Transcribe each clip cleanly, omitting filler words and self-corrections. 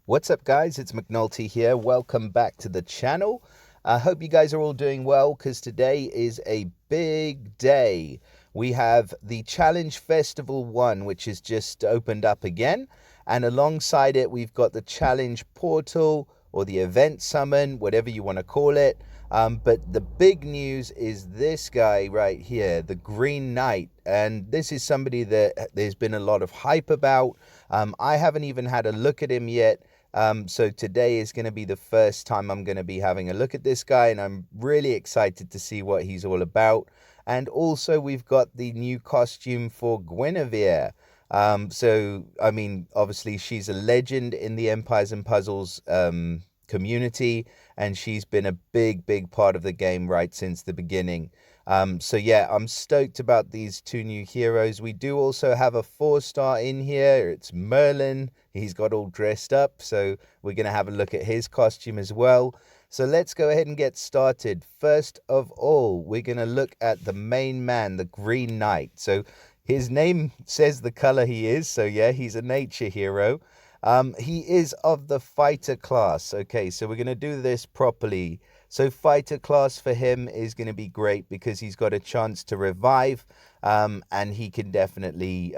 What's up, guys? It's McNulty here. Welcome back to the channel. I hope you guys are all doing well because today is a big day. We have the Challenge Festival 1, which has just opened up again. And alongside it, we've got the Challenge Portal or the Event Summon, whatever you want to call it. But the big news is this guy right here, the Green Knight. And this is somebody that there's been a lot of hype about. I haven't even had a look at him yet. So today is going to be the first time I'm going to be having a look at this guy, and I'm really excited to see what he's all about. And also we've got the new costume for Guinevere. I mean, obviously she's a legend in the Empires and Puzzles community, and she's been a big part of the game right since the beginning. So yeah, I'm stoked about these two new heroes. We do also have a 4-star in here. It's Merlin. He's got all dressed up, so we're going to have a look at his costume as well. So let's go ahead and get started. First of all, we're going to look at the main man, the Green Knight. So his name says the color he is, so yeah, he's a nature hero. He is of the fighter class. Okay, so we're going to do this properly. So fighter class for him is going to be great because he's got a chance to revive, and he can definitely,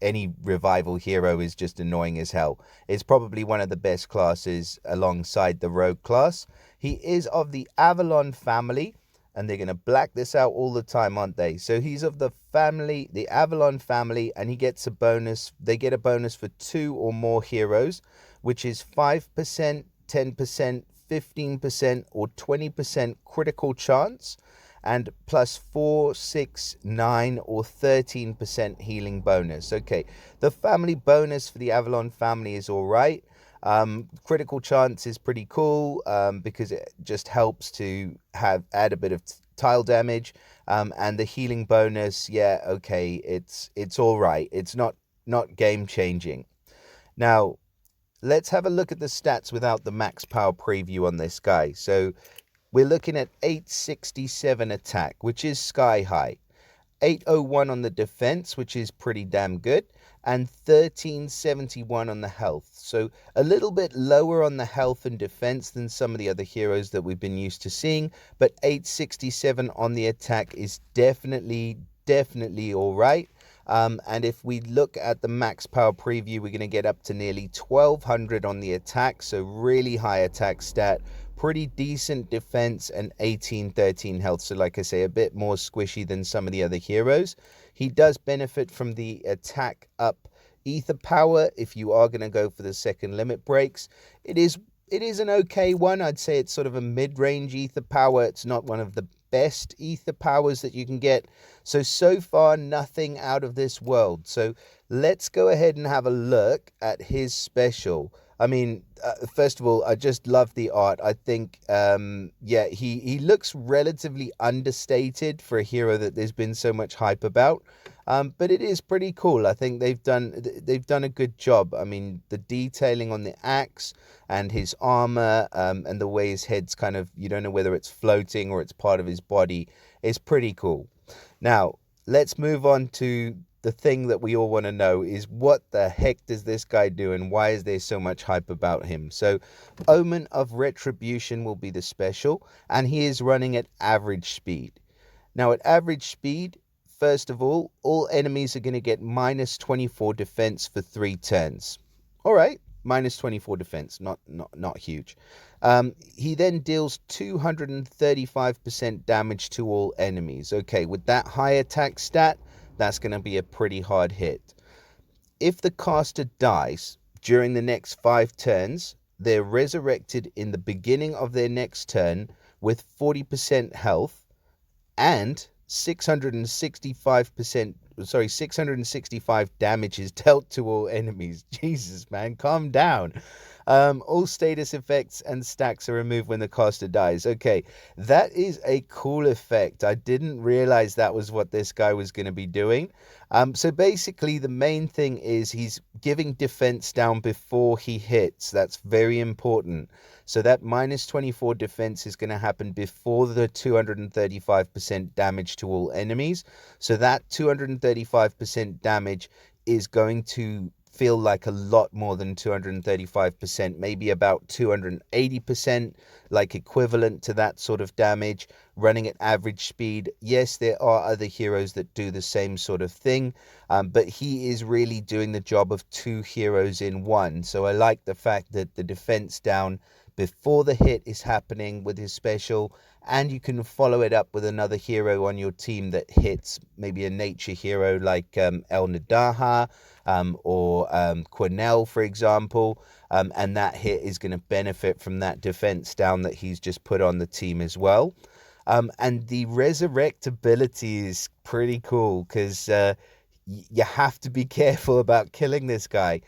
any revival hero is just annoying as hell. It's probably one of the best classes alongside the rogue class. He is of the Avalon family, and they're going to black this out all the time, aren't they? So he's of the family, the Avalon family, and he gets a bonus. They get a bonus for 2 or more heroes, which is 5%, 10%, 15%, or 20% critical chance, and plus 4, 6, 9, or 13% healing bonus. Okay, the family bonus for the Avalon family is all right. Critical chance is pretty cool because it just helps to add a bit of tile damage, and the healing bonus, yeah, okay, it's all right. It's not game changing. Now let's have a look at the stats without the max power preview on this guy. So we're looking at 867 attack, which is sky high, 801 on the defense, which is pretty damn good, and 1371 on the health. So a little bit lower on the health and defense than some of the other heroes that we've been used to seeing, but 867 on the attack is definitely all right. And if we look at the max power preview, we're going to get up to nearly 1200 on the attack, so really high attack stat, pretty decent defense, and 1813 health. So like I say, a bit more squishy than some of the other heroes. He does benefit from the attack up ether power if you are going to go for the second limit breaks. It is an okay one. I'd say it's sort of a mid-range ether power. It's not one of the best ether powers that you can get. So far, nothing out of this world. So let's go ahead and have a look at his special. I mean, first of all, I just love the art. I think, yeah, he looks relatively understated for a hero that there's been so much hype about. But it is pretty cool. I think they've done a good job. I mean, the detailing on the axe and his armor, and the way his head's kind of, you don't know whether it's floating or it's part of his body, is pretty cool. Now, let's move on to the thing that we all want to know is what the heck does this guy do and why is there so much hype about him? So Omen of Retribution will be the special, and he is running at average speed. Now at average speed, first of all enemies are going to get minus 24 defense for 3 turns. All right, minus 24 defense, not huge. He then deals 235% damage to all enemies. Okay, with that high attack stat, that's going to be a pretty hard hit. If the caster dies during the next 5 turns, they're resurrected in the beginning of their next turn with 40% health and 665 damage is dealt to all enemies. Jesus, man, calm down. All status effects and stacks are removed when the caster dies. Okay, that is a cool effect. I didn't realize that was what this guy was going to be doing. So basically the main thing is he's giving defense down before he hits. That's very important. So that minus 24 defense is going to happen before the 235% damage to all enemies. So that 235% damage is going to feel like a lot more than 235%, maybe about 280%, like equivalent to that sort of damage, running at average speed. Yes, there are other heroes that do the same sort of thing, but he is really doing the job of two heroes in one. So I like the fact that the defense down before the hit is happening with his special, and you can follow it up with another hero on your team that hits, maybe a nature hero like El Nadaha, or Quenelle, for example, and that hit is going to benefit from that defense down that he's just put on the team as well. And the resurrect ability is pretty cool because you have to be careful about killing this guy.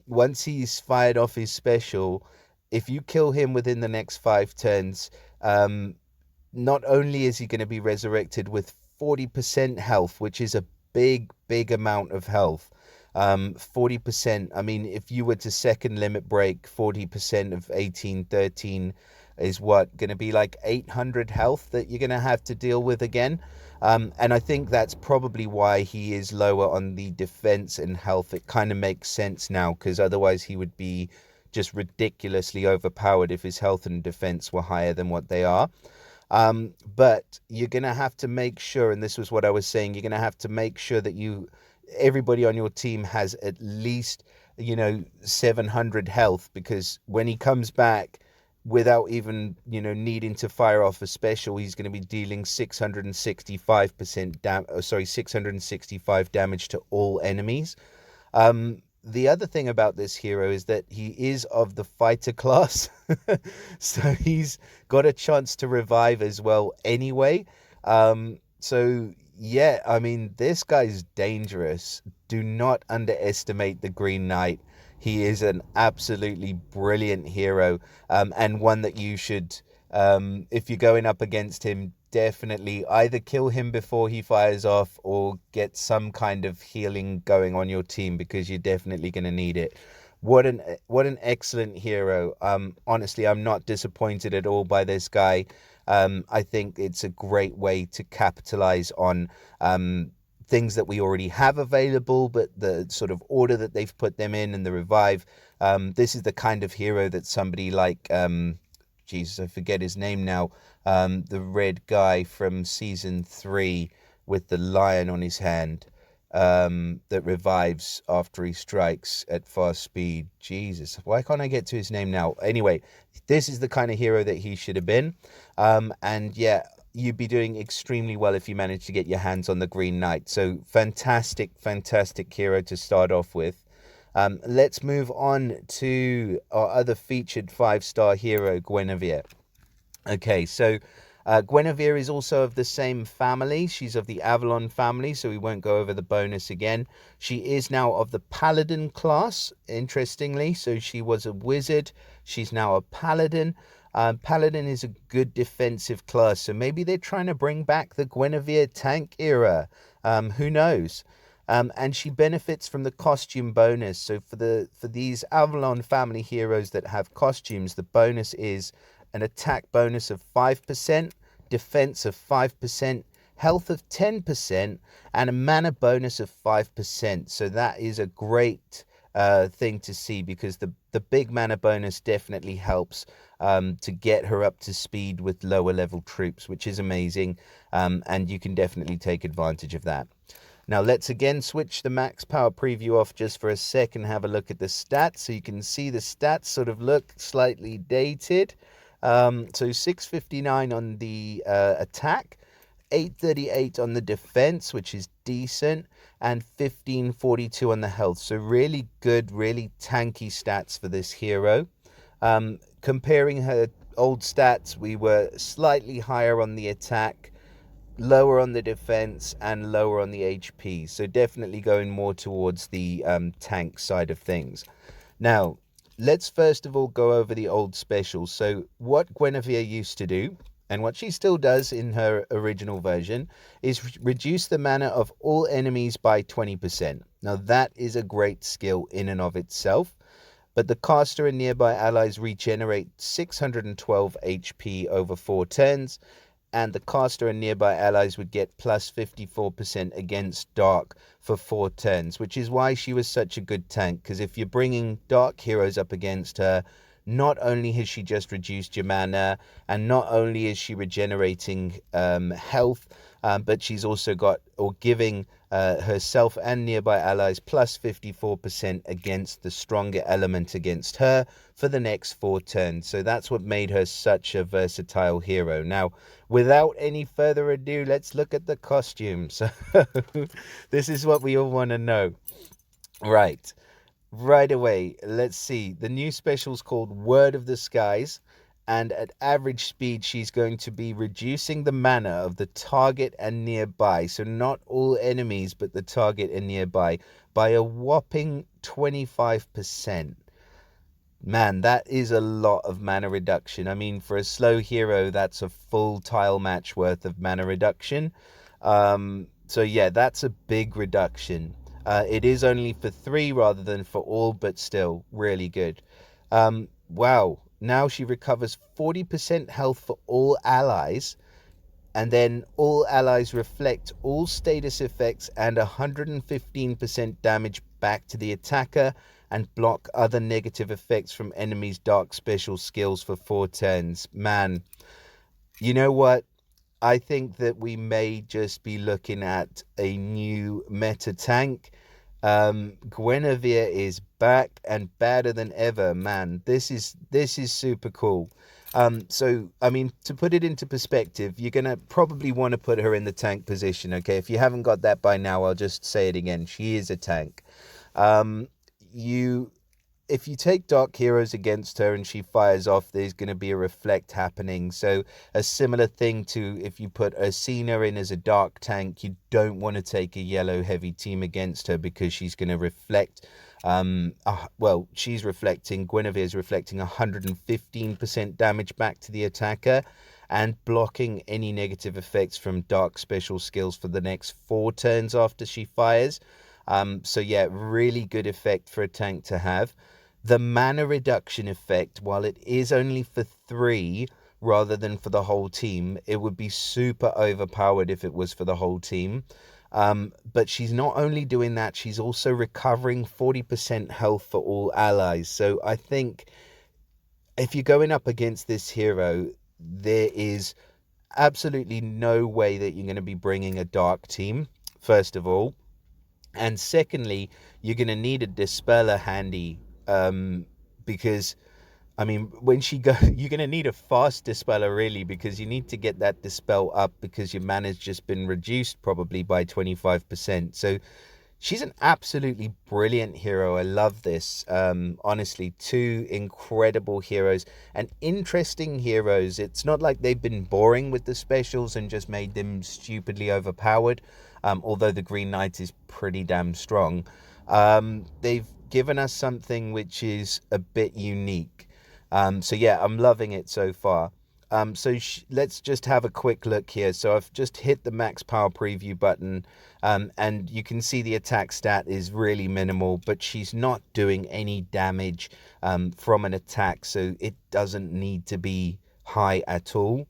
Once he's fired off his special, if you kill him within the next 5 turns, not only is he going to be resurrected with 40% health, which is a big amount of health. 40%, I mean, if you were to second limit break, 40% of 1813 is what, going to be like 800 health that you're going to have to deal with again. And I think that's probably why he is lower on the defense and health. It kind of makes sense now, because otherwise he would be just ridiculously overpowered if his health and defense were higher than what they are. But you're going to have to make sure, and this was what I was saying, you're going to have to make sure that everybody on your team has at least, 700 health, because when he comes back, without even, needing to fire off a special, he's going to be dealing 665 damage to all enemies. The other thing about this hero is that he is of the fighter class, so he's got a chance to revive as well anyway. So yeah, I mean, this guy's dangerous. Do not underestimate the Green Knight. He is an absolutely brilliant hero, and one that you should, if you're going up against him, definitely either kill him before he fires off or get some kind of healing going on your team, because you're definitely going to need it. What an excellent hero. Honestly, I'm not disappointed at all by this guy. I think it's a great way to capitalize on things that we already have available, but the sort of order that they've put them in and the revive. This is the kind of hero that somebody like, Jesus, I forget his name now, the red guy from season 3 with the lion on his hand, that revives after he strikes at fast speed. Jesus, why can't I get to his name now? Anyway, this is the kind of hero that he should have been. And yeah, you'd be doing extremely well if you manage to get your hands on the Green Knight. So fantastic hero to start off with. Let's move on to our other featured 5-star hero, Guinevere. Okay, so Guinevere is also of the same family. She's of the Avalon family, so we won't go over the bonus again. She is now of the Paladin class, interestingly. So she was a wizard. She's now a Paladin. Paladin is a good defensive class, so maybe they're trying to bring back the Guinevere tank era. Who knows? And she benefits from the costume bonus. So for these Avalon family heroes that have costumes, the bonus is an attack bonus of 5%, defense of 5%, health of 10%, and a mana bonus of 5%. So that is a great thing to see, because the big mana bonus definitely helps to get her up to speed with lower level troops, which is amazing, and you can definitely take advantage of that. Now let's again switch the max power preview off just for a sec and have a look at the stats. So you can see the stats sort of look slightly dated. So 659 on the attack, 838 on the defense, which is decent, and 1542 on the health. So really good, really tanky stats for this hero. Comparing her old stats, we were slightly higher on the attack, lower on the defense, and lower on the HP. So definitely going more towards the tank side of things. Now, let's first of all go over the old specials. So what Guinevere used to do, and what she still does in her original version, is reduce the mana of all enemies by 20%. Now that is a great skill in and of itself, but the caster and nearby allies regenerate 612 HP over 4 turns, and the caster and nearby allies would get plus 54% against Dark for 4 turns, which is why she was such a good tank, because if you're bringing Dark heroes up against her, not only has she just reduced your mana, and not only is she regenerating health, but she's also got, or giving herself and nearby allies plus 54% against the stronger element against her for the next 4 turns. So that's what made her such a versatile hero. Now, without any further ado, let's look at the costumes. This is what we all want to know. Right away, let's see. The new special's called Word of the Skies, and at average speed, she's going to be reducing the mana of the target and nearby. So not all enemies, but the target and nearby, by a whopping 25%. Man, that is a lot of mana reduction. I mean, for a slow hero, that's a full tile match worth of mana reduction. So yeah, that's a big reduction. It is only for 3 rather than for all, but still really good. Wow, now she recovers 40% health for all allies, and then all allies reflect all status effects and 115% damage back to the attacker, and block other negative effects from enemies' dark special skills for 4 turns. Man, you know what? I think that we may just be looking at a new meta tank. Guinevere is back and better than ever, man. This is super cool. So I mean, to put it into perspective, you're gonna probably want to put her in the tank position. Okay, if you haven't got that by now, I'll just say it again. She is a tank. If you take dark heroes against her and she fires off, there's going to be a reflect happening. So a similar thing to if you put Ursina in as a dark tank, you don't want to take a yellow heavy team against her, because she's going to reflect. She's reflecting, Guinevere's reflecting 115% damage back to the attacker, and blocking any negative effects from dark special skills for the next 4 turns after she fires. So yeah, really good effect for a tank to have. The mana reduction effect, while it is only for 3 rather than for the whole team, it would be super overpowered if it was for the whole team. But she's not only doing that, she's also recovering 40% health for all allies. So I think if you're going up against this hero, there is absolutely no way that you're going to be bringing a dark team, first of all. And secondly, you're going to need a dispeller handy, because, I mean, when she goes, you're going to need a fast dispeller, really, because you need to get that dispel up, because your mana's just been reduced probably by 25%. So she's an absolutely brilliant hero. I love this. Honestly, 2 incredible heroes, and interesting heroes. It's not like they've been boring with the specials and just made them stupidly overpowered. Although the Green Knight is pretty damn strong. They've given us something which is a bit unique. So yeah, I'm loving it so far. Let's just have a quick look here. So I've just hit the max power preview button, and you can see the attack stat is really minimal, but she's not doing any damage from an attack, so it doesn't need to be high at all.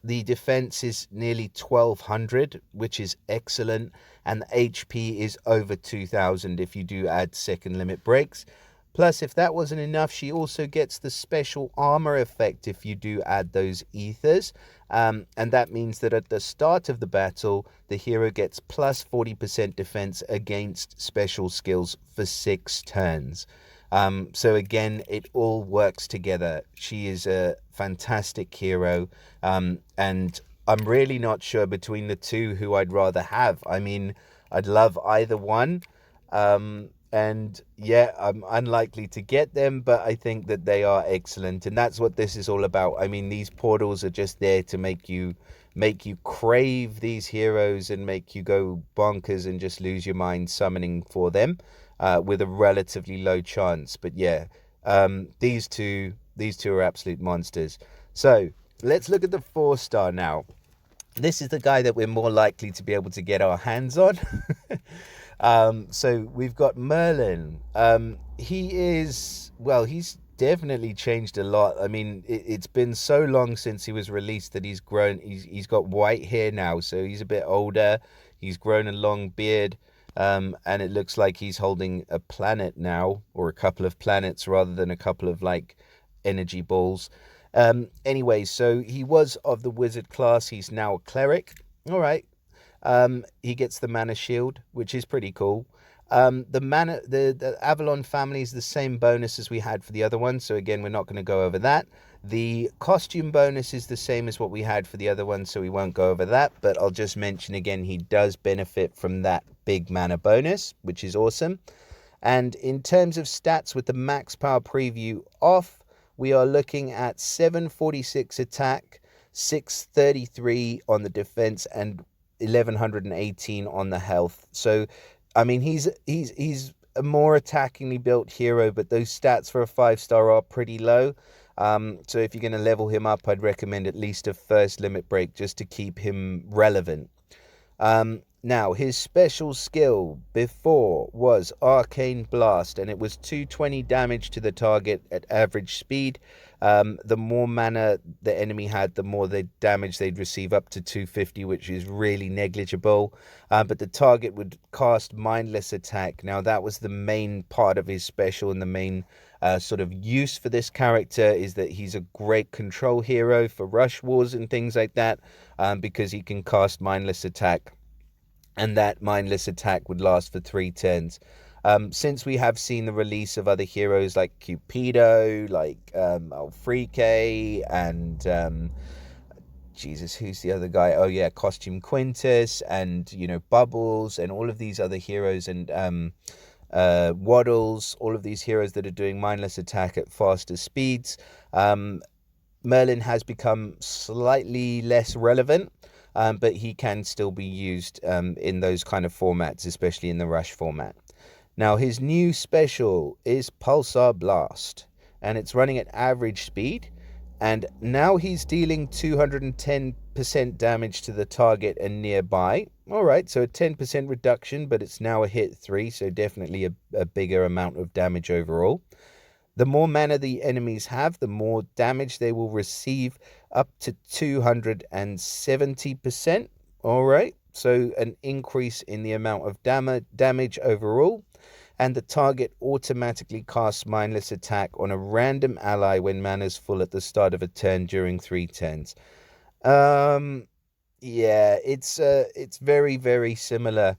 The defense is nearly 1200, which is excellent, and the HP is over 2000 if you do add second limit breaks. Plus, if that wasn't enough, she also gets the special armor effect if you do add those ethers. And that means that at the start of the battle, the hero gets plus 40% defense against special skills for 6 turns. So again, it all works together. She is a fantastic hero, and I'm really not sure between the 2 who I'd rather have. I mean, I'd love either one, and yeah, I'm unlikely to get them, but I think that they are excellent, and that's what this is all about. I mean, these portals are just there to make you crave these heroes and make you go bonkers and just lose your mind summoning for them. With a relatively low chance. But yeah, these two are absolute monsters. So let's look at the 4-star now. This is the guy that we're more likely to be able to get our hands on. So we've got Merlin. He's definitely changed a lot. I mean, it's been so long since he was released that he's grown. He's got white hair now, so he's a bit older. He's grown a long beard, and it looks like he's holding a planet now, or a couple of planets rather than a couple of like energy balls. Anyway, so he was of the wizard class. He's now a cleric. All right. He gets the mana shield, which is pretty cool. The Avalon family is the same bonus as we had for the other one, so again, we're not going to go over that. The costume bonus is the same as what we had for the other one, so we won't go over that, but I'll just mention again, he does benefit from that big mana bonus, which is awesome. And in terms of stats, with the max power preview off, we are looking at 746 attack, 633 on the defense, and 1118 on the health. So I mean, he's a more attackingly built hero, but those stats for a 5-star are pretty low. So if you're going to level him up, I'd recommend at least a first limit break just to keep him relevant. Now, his special skill before was Arcane Blast, and it was 220 damage to the target at average speed. The more mana the enemy had, the more damage they'd receive, up to 250, which is really negligible. But the target would cast Mindless Attack. Now, that was the main part of his special, and the main sort of use for this character is that he's a great control hero for rush wars and things like that, because he can cast Mindless Attack. And that Mindless Attack would last for 3 turns. Since we have seen the release of other heroes like Cupido, like Alfrike, and Jesus, who's the other guy? Oh yeah, Costume Quintus, and Bubbles, and all of these other heroes, and Waddles, all of these heroes that are doing Mindless Attack at faster speeds. Merlin has become slightly less relevant. But he can still be used in those kind of formats, especially in the rush format. Now, his new special is Pulsar Blast, and it's running at average speed, and now he's dealing 210% damage to the target and nearby. All right, so a 10% reduction, but it's now a hit 3, so definitely a bigger amount of damage overall. The more mana the enemies have, the more damage they will receive, up to 270%. All right, so an increase in the amount of damage overall. And the target automatically casts Mindless Attack on a random ally when mana's full at the start of a turn during 3 turns. Yeah, it's very, very similar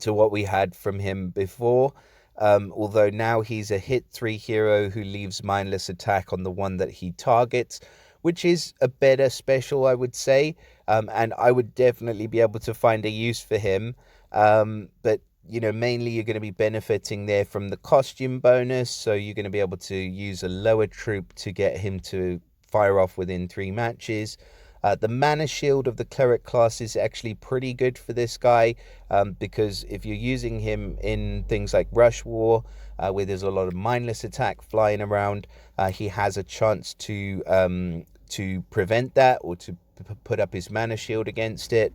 to what we had from him before. Although now he's a hit 3 hero who leaves Mindless Attack on the one that he targets, which is a better special, I would say. And I would definitely be able to find a use for him. But, mainly you're going to be benefiting there from the costume bonus. So you're going to be able to use a lower troop to get him to fire off within 3 matches. The mana shield of the cleric class is actually pretty good for this guy, because if you're using him in things like Rush War, where there's a lot of Mindless Attack flying around, he has a chance to prevent that, or to put up his mana shield against it.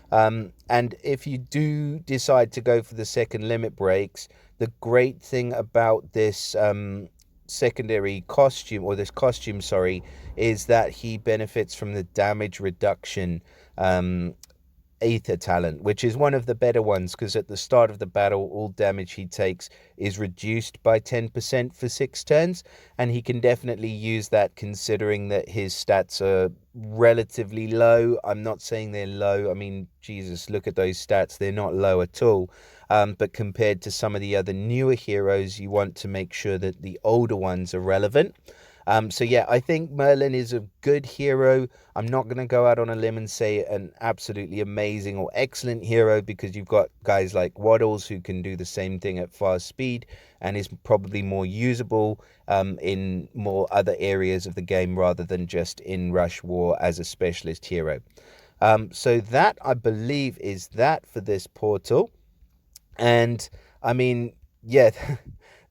And if you do decide to go for the second limit breaks, the great thing about this secondary costume, or this costume, sorry, is that he benefits from the damage reduction Aether talent, which is one of the better ones, because at the start of the battle, all damage he takes is reduced by 10% for 6 turns, and he can definitely use that, considering that his stats are relatively low. I'm not saying they're low. I mean, Jesus, look at those stats. They're not low at all. But compared to some of the other newer heroes, you want to make sure that the older ones are relevant. So yeah, I think Merlin is a good hero. I'm not going to go out on a limb and say an absolutely amazing or excellent hero, because you've got guys like Waddles who can do the same thing at fast speed and is probably more usable in more other areas of the game rather than just in Rush War as a specialist hero. So that, I believe, is that for this portal. And I mean, yeah,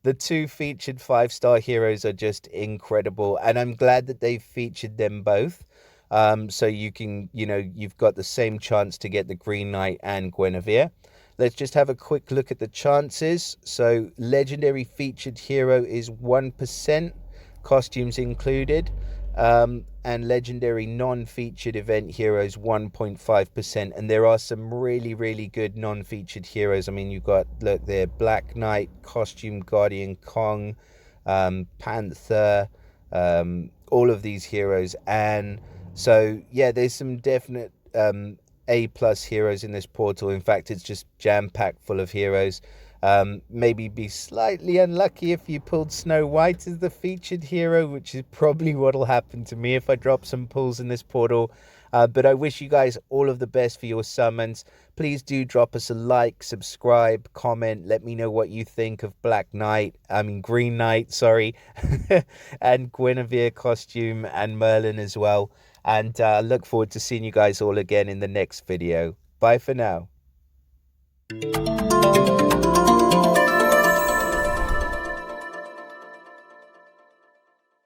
the 2 featured 5-star heroes are just incredible, and I'm glad that they've featured them both. So you can, you've got the same chance to get the Green Knight and Guinevere. Let's just have a quick look at the chances. So legendary featured hero is 1%. costumes included. And legendary non-featured event heroes 1.5%, and there are some really good non-featured heroes. I mean, you've got, look there, Black Knight, Costume Guardian Kong, Panther, all of these heroes. And so yeah, there's some definite A plus heroes in this portal. In fact, it's just jam-packed full of heroes. Maybe be slightly unlucky if you pulled Snow White as the featured hero, which is probably what'll happen to me if I drop some pulls in this portal. But I wish you guys all of the best for your summons. Please do drop us a like, subscribe, comment. Let me know what you think of Green Knight, sorry, and Guinevere costume and Merlin as well. And I look forward to seeing you guys all again in the next video. Bye for now.